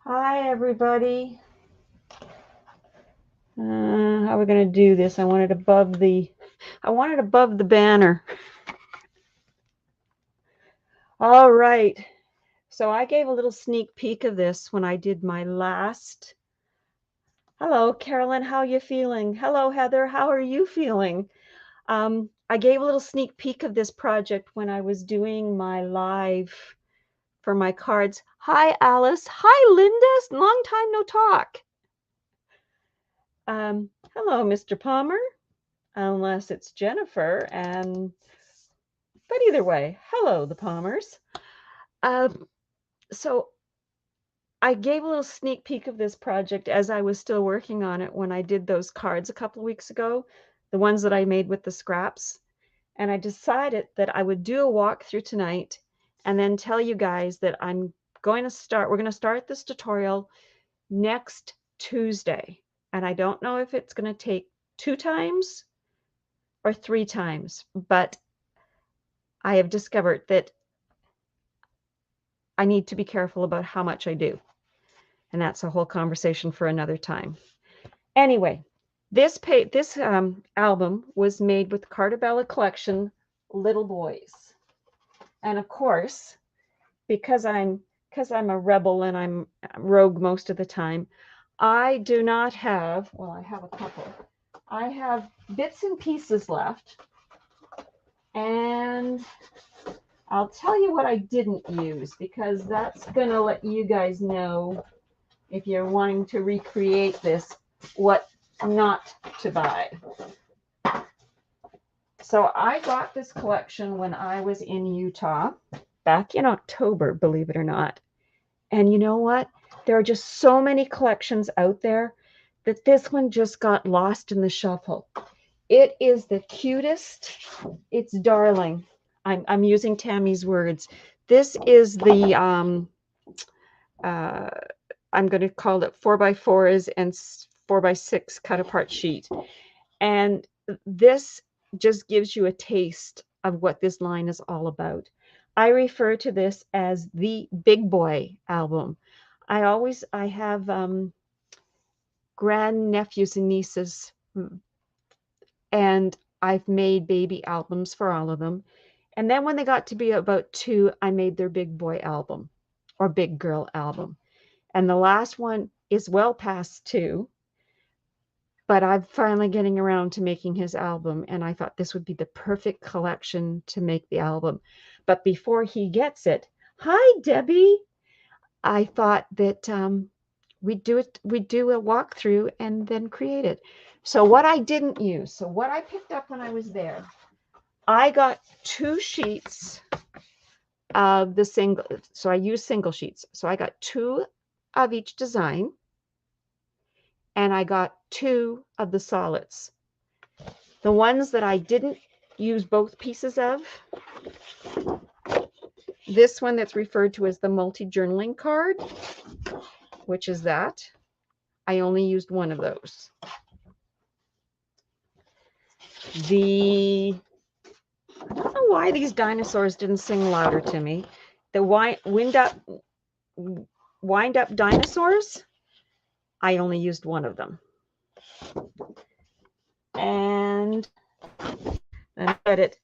Hi, everybody. How are we going to do this? I want it above the banner. All right. So I gave a little sneak peek of this when I did my last. Hello, Carolyn. How are you feeling? Hello, Heather. How are you feeling? I gave a little sneak peek of this project when I was doing my live for my cards. Hi, Alice. Hi, Linda. Long time no talk. Hello, Mr. Palmer. Unless it's Jennifer. But either way, hello, the Palmers. So I gave a little sneak peek of this project as I was still working on it when I did those cards a couple of weeks ago, the ones that I made with the scraps. And I decided that I would do a walkthrough tonight and then tell you guys that we're going to start this tutorial next Tuesday. And I don't know if it's going to take 2 times or 3 times, but I have discovered that I need to be careful about how much I do. And that's a whole conversation for another time. Anyway, this album was made with the Carta collection, Little Boys. And of course, because I'm a rebel and I'm rogue most of the time, I do not have, well, I have a couple. I have bits and pieces left. And I'll tell you what I didn't use, because that's going to let you guys know, if you're wanting to recreate this, what not to buy. So I got this collection when I was in Utah back in October, believe it or not. And you know what? There are just so many collections out there that this one just got lost in the shuffle. It is the cutest. It's darling. I'm using Tammy's words. This is the I'm going to call it 4x4s and 4x6 cut apart sheet. And this just gives you a taste of what this line is all about. I refer to this as the big boy album. I have grandnephews and nieces, and I've made baby albums for all of them. And then when they got to be about 2, I made their big boy album or big girl album. And the last one is well past 2, but I'm finally getting around to making his album, and I thought this would be the perfect collection to make the album. But before he gets it, hi, Debbie. I thought that we'd do a walkthrough and then create it. So what I didn't use, so what I picked up when I was there, I got 2 sheets of the single, so I used single sheets. So I got 2 of each design, and I got 2 of the solids. The ones that I didn't use both pieces of, this one that's referred to as the multi-journaling card, which is that, I only used 1 of those. I don't know why these dinosaurs didn't sing louder to me. The wind up dinosaurs, I only used 1 of them. And then I it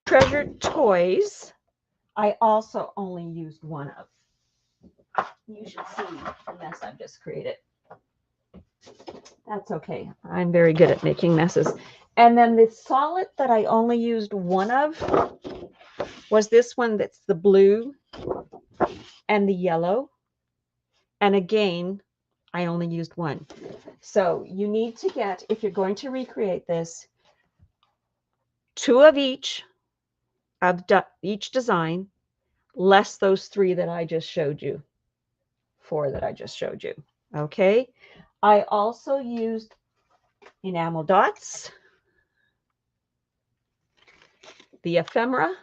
treasured toys, I also only used 1 of. You should see the mess I've just created. That's okay. I'm very good at making messes. And then the solid that I only used 1 of was this one that's the blue and the yellow. And again, I only used 1. So you need to get, if you're going to recreate this, 2 of each design, less those 3 that I just showed you, 4 that I just showed you. Okay. I also used enamel dots, the ephemera,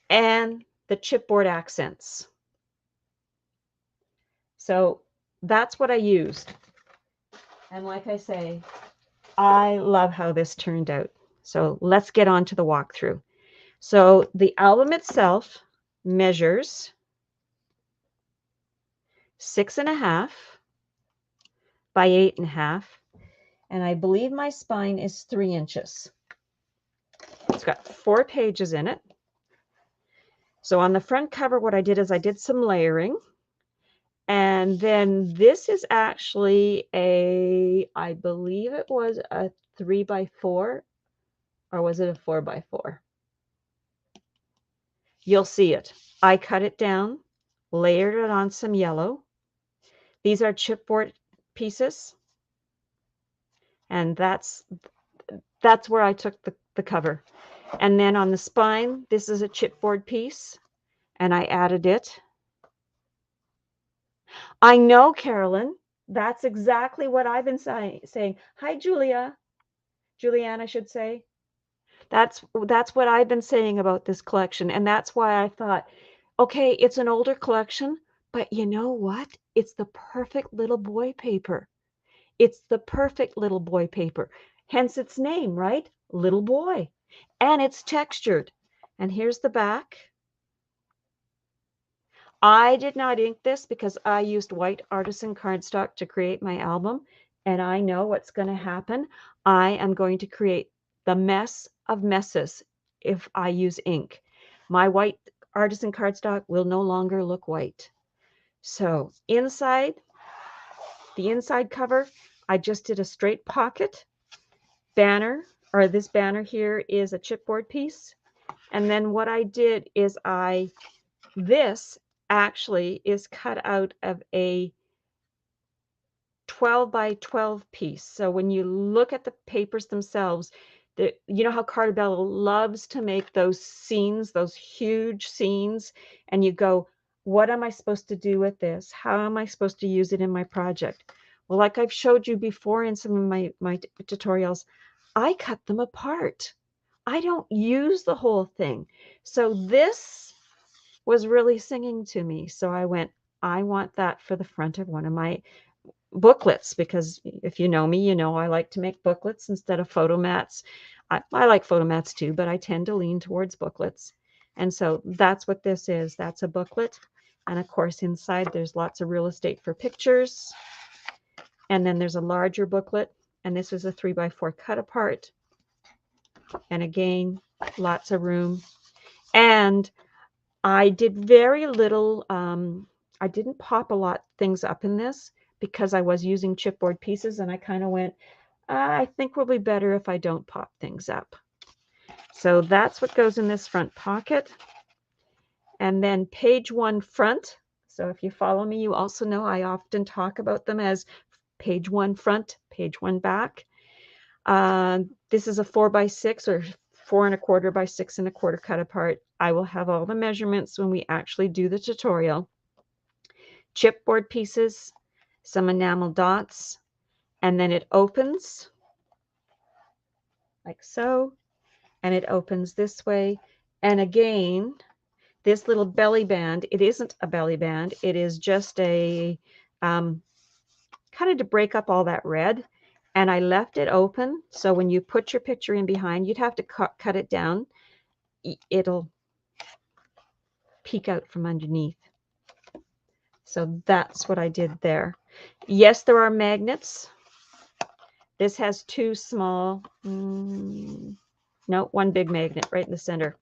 and the chipboard accents. So that's what I used. And like I say, I love how this turned out. So let's get on to the walkthrough. So the album itself measures 6.5 by 8.5. And I believe my spine is 3 inches. It's got 4 pages in it. So on the front cover, what I did is I did some layering. And then this is actually I believe it was a 3x4, or was it a 4x4? You'll see it. I cut it down, layered it on some yellow. These are chipboard pieces. And that's where I took the cover. And then on the spine, this is a chipboard piece, and I added it. I know, Carolyn. That's exactly what I've been saying. Hi, Julianne, I should say. That's what I've been saying about this collection, and that's why I thought, okay, it's an older collection, but you know what? It's the perfect little boy paper. It's the perfect little boy paper. Hence its name, right? Little boy. And it's textured. And here's the back. I did not ink this because I used white artisan cardstock to create my album, and I know what's going to happen. I am going to create the mess of messes if I use ink. My white artisan cardstock will no longer look white. So inside, the inside cover, I just did a straight pocket banner, or this banner here is a chipboard piece. And then what I did is this actually is cut out of a 12 by 12 piece. So when you look at the papers themselves, you know how Carta loves to make those scenes, those huge scenes, and you go, what am I supposed to do with this? How am I supposed to use it in my project? Well, like I've showed you before in some of my tutorials, I cut them apart. I don't use the whole thing. So this was really singing to me. So I went, I want that for the front of one of my booklets, because if you know me, you know I like to make booklets instead of photo mats. I like photo mats too, but I tend to lean towards booklets. And so that's what this is. That's a booklet. And of course, inside there's lots of real estate for pictures. And then there's a larger booklet. And this is a 3x4 cut apart. And again, lots of room. And I did very little, I didn't pop a lot things up in this because I was using chipboard pieces, and I kind of went, I think will be better if I don't pop things up. So that's what goes in this front pocket. And then page 1 front. So if you follow me, you also know I often talk about them as page 1 front, page 1 back. This is a 4x6 or 4¼ by 6¼ cut apart. I will have all the measurements when we actually do the tutorial. Chipboard pieces, some enamel dots, and then it opens like so, and it opens this way. And again, this little belly band, it isn't a belly band, it is just a kind of to break up all that red. And I left it open, so when you put your picture in behind, you'd have to cut it down. It'll peek out from underneath. So that's what I did there. Yes, there are magnets. This has 2 small, no, 1 big magnet right in the center.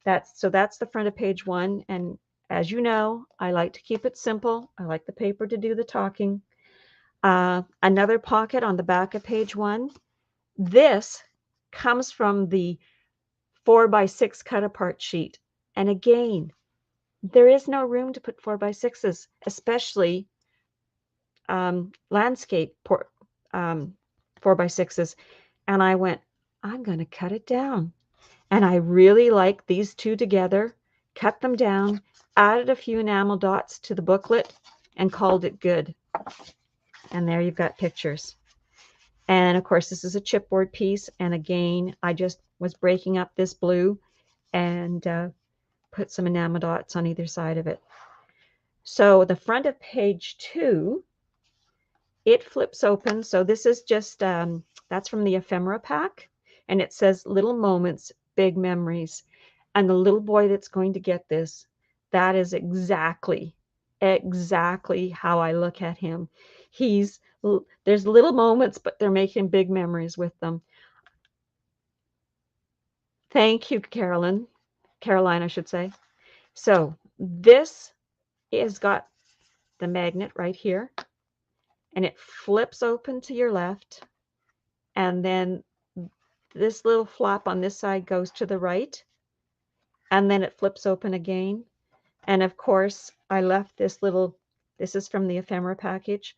That's the front of page 1. And as you know, I like to keep it simple. I like the paper to do the talking. Another pocket on the back of page 1. This comes from the 4x6 cut apart sheet. And again, there is no room to put 4x6s, especially landscape 4x6s. And I went, I'm going to cut it down. And I really like these two together, cut them down, added a few enamel dots to the booklet, and called it good. And there you've got pictures. And of course, this is a chipboard piece. And again, I just was breaking up this blue and put some enamel dots on either side of it. So the front of page 2, it flips open. So this is just, that's from the ephemera pack. And it says little moments, big memories. And the little boy that's going to get this, that is exactly exactly how I look at him. There's little moments, but they're making big memories with them. Thank you, Caroline, I should say. So this has got the magnet right here, and it flips open to your left, and then this little flap on this side goes to the right, and then it flips open again. And of course, I left this is from the ephemera package.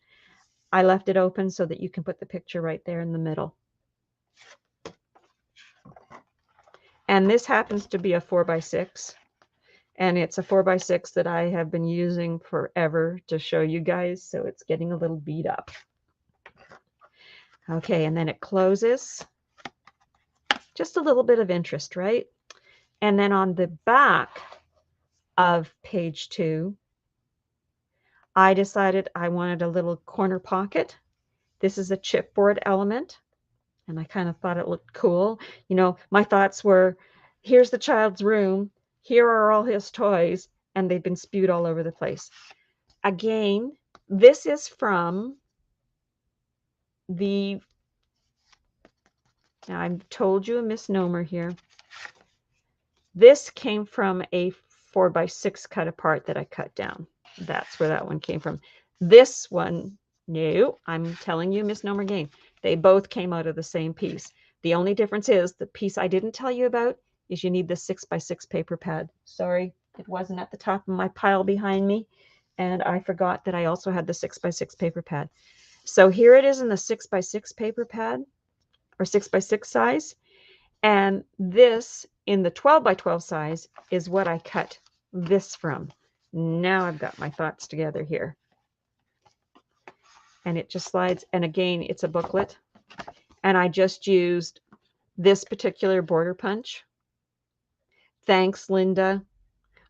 I left it open so that you can put the picture right there in the middle. And this happens to be a 4x6. And it's a 4x6 that I have been using forever to show you guys. So it's getting a little beat up. Okay, and then it closes. Just a little bit of interest, right? And then on the back of page 2, I decided I wanted a little corner pocket. This is a chipboard element, and I kind of thought it looked cool. You know, my thoughts were, here's the child's room, here are all his toys, and they've been spewed all over the place. Again, this is from the, now I've told you a misnomer here. This came from a 4x6 cut apart that I cut down. That's where that one came from. This one, no, I'm telling you misnomer again. They both came out of the same piece. The only difference is the piece I didn't tell you about is you need the 6x6 paper pad. Sorry, it wasn't at the top of my pile behind me. And I forgot that I also had the 6x6 paper pad. So here it is in the 6x6 paper pad, or 6x6 size. And this in the 12x12 size is what I cut this from. Now I've got my thoughts together here. And it just slides. And again, it's a booklet. And I just used this particular border punch. Thanks, Linda.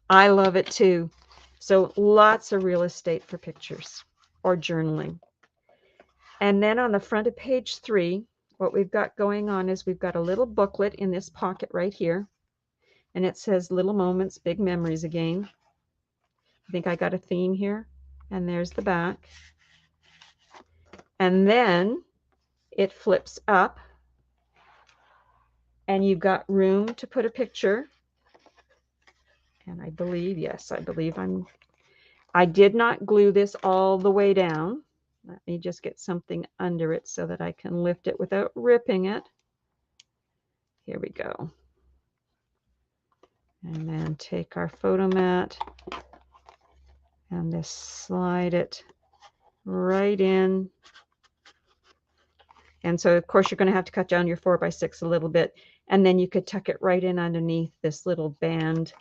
I love it too. So lots of real estate for pictures or journaling. And then on the front of page 3, what we've got going on is we've got a little booklet in this pocket right here. And it says little moments, big memories again. I think I got a theme here. And there's the back. And then it flips up. And you've got room to put a picture. And I believe, yes, I did not glue this all the way down. Let me just get something under it so that I can lift it without ripping it. Here we go. And then take our photo mat and just slide it right in. And so, of course, you're going to have to cut down your 4x6 a little bit. And then you could tuck it right in underneath this little band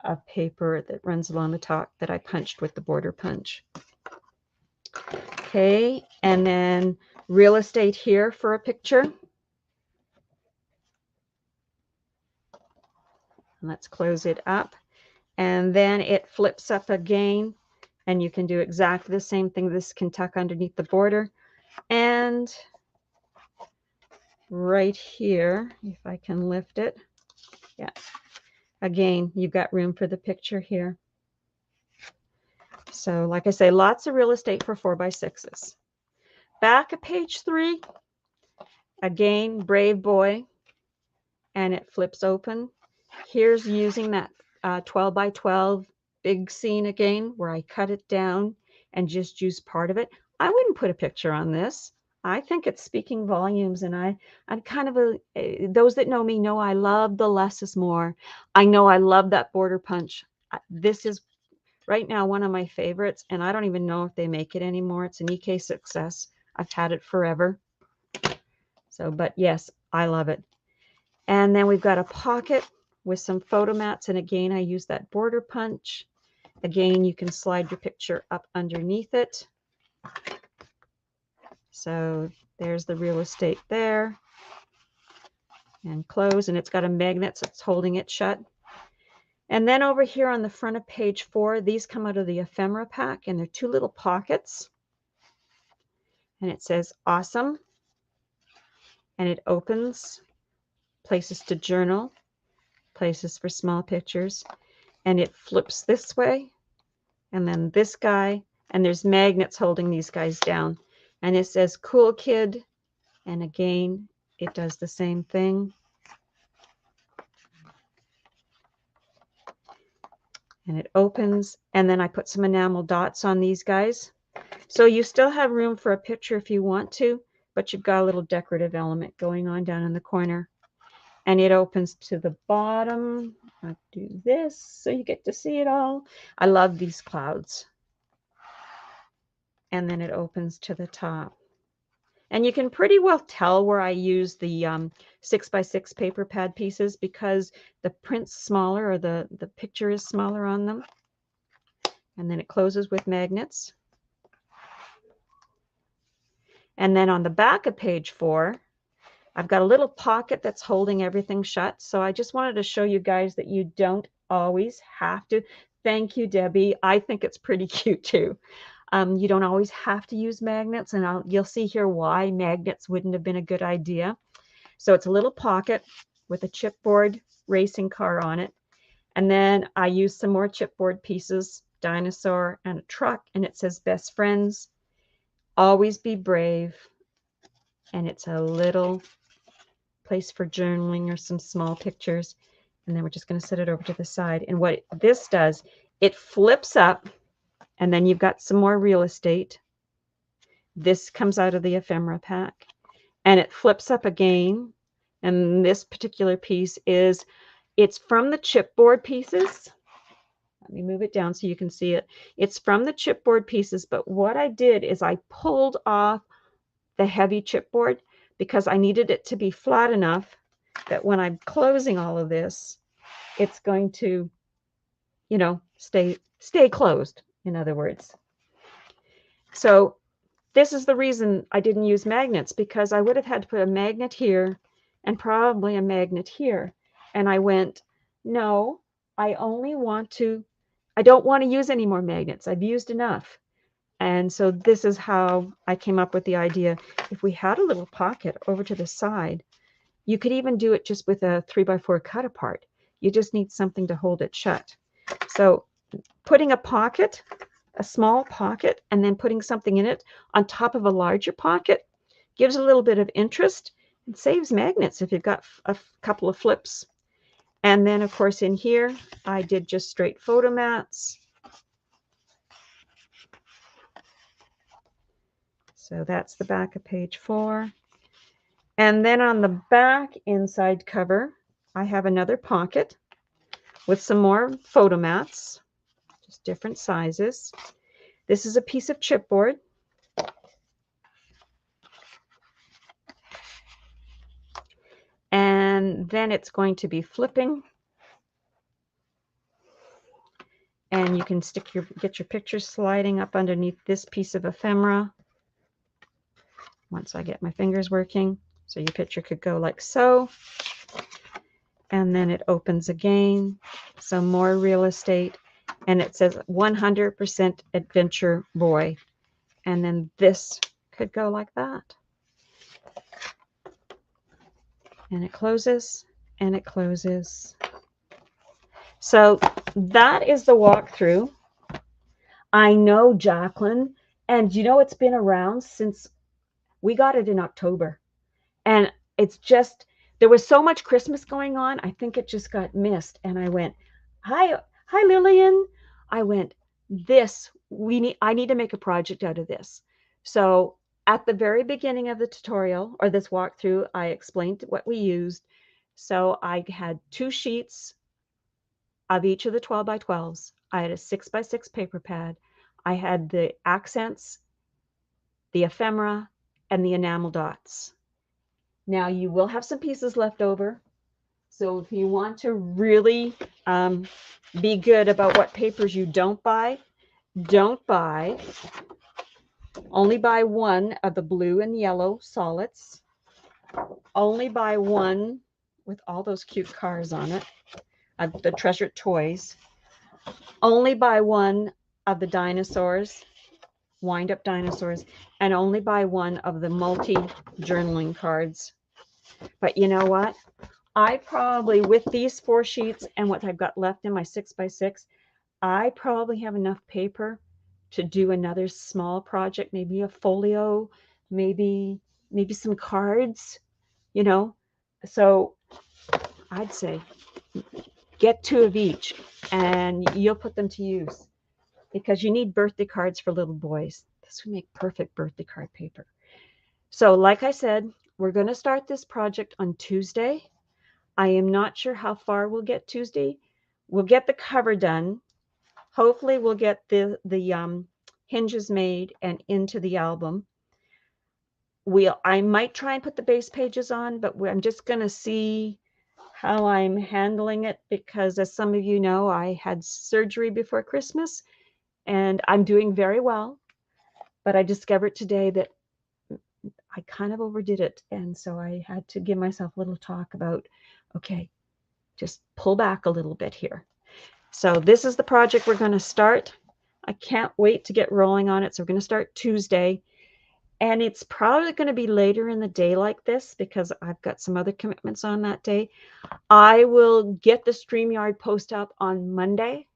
of paper that runs along the top that I punched with the border punch. Okay, and then real estate here for a picture. Let's close it up. And then it flips up again, and you can do exactly the same thing. This can tuck underneath the border. And right here, if I can lift it, yeah. Again, you've got room for the picture here. So like I say, lots of real estate for 4x6s. Back of page 3, again, brave boy, and it flips open. Here's using that 12x12 big scene again, where I cut it down and just use part of it. I wouldn't put a picture on this. I think it's speaking volumes, and I'm kind of those that know me know I love the less is more. I know I love that border punch. This is right now one of my favorites, and I don't even know if they make it anymore. It's an EK Success. I've had it forever. So, but yes, I love it. And then we've got a pocket with some photo mats, and again, I use that border punch. Again, you can slide your picture up underneath it. So there's the real estate there. And close, and it's got a magnet, so it's holding it shut. And then over here on the front of page 4, these come out of the ephemera pack, and they're 2 little pockets. And it says awesome. And it opens, places to journal, places for small pictures. And it flips this way. and then this guy, and there's magnets holding these guys down. And it says Cool Kid, and again, it does the same thing. And it opens, and then I put some enamel dots on these guys. So you still have room for a picture if you want to, but you've got a little decorative element going on down in the corner. And it opens to the bottom. I do this so you get to see it all. I love these clouds. And then it opens to the top. And you can pretty well tell where I use the 6x6 paper pad pieces because the print's smaller, or the picture is smaller on them. And then it closes with magnets. And then on the back of page 4, I've got a little pocket that's holding everything shut. So I just wanted to show you guys that you don't always have to. Thank you, Debbie. I think it's pretty cute too. You don't always have to use magnets, and you'll see here why magnets wouldn't have been a good idea. So it's a little pocket with a chipboard racing car on it. And then I use some more chipboard pieces, dinosaur and a truck, and it says best friends, always be brave. And it's a little place for journaling or some small pictures. And then we're just going to set it over to the side. And what this does, it flips up, and then you've got some more real estate. This comes out of the ephemera pack, and it flips up again. And this particular piece it's from the chipboard pieces. Let me move it down so you can see it. It's from the chipboard pieces, but what I did is I pulled off the heavy chipboard because I needed it to be flat enough that when I'm closing all of this, it's going to, stay closed, in other words. So this is the reason I didn't use magnets, because I would have had to put a magnet here and probably a magnet here. And I went, no, I don't want to use any more magnets. I've used enough. And so this is how I came up with the idea. If we had a little pocket over to the side, you could even do it just with a 3x4 cut apart. You just need something to hold it shut. So putting a small pocket, and then putting something in it on top of a larger pocket gives a little bit of interest and saves magnets if you've got a couple of flips. And then, of course, in here, I did just straight photo mats. So that's the back of page 4. And then on the back inside cover, I have another pocket with some more photo mats, just different sizes. This is a piece of chipboard. And then it's going to be flipping. And you can get your picture sliding up underneath this piece of ephemera. Once I get my fingers working. So your picture could go like so. And then it opens again. Some more real estate. And it says 100% adventure boy. And then this could go like that. And it closes, and it closes. So that is the walkthrough. I know, Jacqueline, and it's been around since we got it in October. And it's just, there was so much Christmas going on, I think it just got missed. And I went, hi Lillian. I went, I need to make a project out of this. So at the very beginning of the tutorial, or this walkthrough, I explained what we used. So I had 2 sheets of each of the 12x12s. I had a 6x6 paper pad. I had the accents, the ephemera, and the enamel dots. Now you will have some pieces left over. So if you want to really be good about what papers you don't buy, only buy one of the blue and yellow solids. Only buy one with all those cute cars on it, the treasured toys. Only buy one of the dinosaurs, wind-up dinosaurs, and only buy one of the multi-journaling cards. But you know what? I probably, with these 4 sheets and what I've got left in my 6x6, I probably have enough paper to do another small project, maybe a folio, maybe some cards, you know. So I'd say get 2 of each and you'll put them to use because you need birthday cards for little boys. This would make perfect birthday card paper. So, like I said, we're going to start this project on Tuesday. I am not sure how far we'll get Tuesday. We'll get the cover done. Hopefully, we'll get the hinges made and into the album. I might try and put the base pages on, but I'm just going to see how I'm handling it because, as some of you know, I had surgery before Christmas and I'm doing very well. But I discovered today that I kind of overdid it. And so I had to give myself a little talk about, okay, just pull back a little bit here. So this is the project we're going to start. I can't wait to get rolling on it. So we're going to start Tuesday. And it's probably going to be later in the day like this because I've got some other commitments on that day. I will get the StreamYard post up on Monday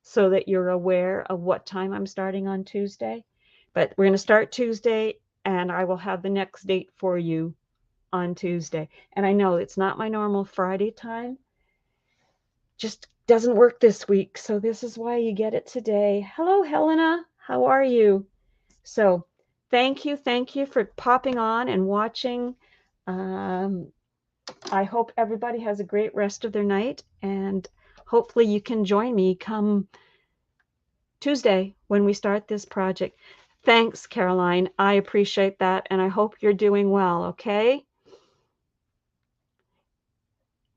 so that you're aware of what time I'm starting on Tuesday. But we're going to start Tuesday, and I will have the next date for you on Tuesday. And I know it's not my normal Friday time, just doesn't work this week. So this is why you get it today. Hello, Helena. How are you? So thank you for popping on and watching. I hope everybody has a great rest of their night, and hopefully you can join me come Tuesday when we start this project. Thanks, Caroline. I appreciate that, and I hope you're doing well, okay?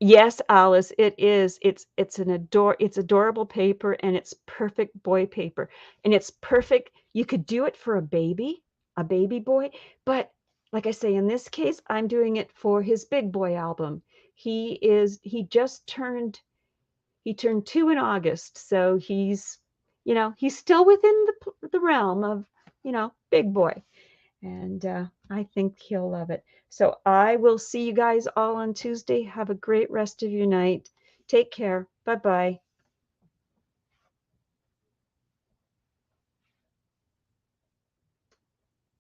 Yes, Alice, it is. It's adorable paper and it's perfect boy paper. And it's perfect. You could do it for a baby boy, but like I say, in this case, I'm doing it for his big boy album. He turned 2 in August, so he's still within the realm of, big boy. And I think he'll love it. So I will see you guys all on Tuesday. Have a great rest of your night. Take care. Bye bye.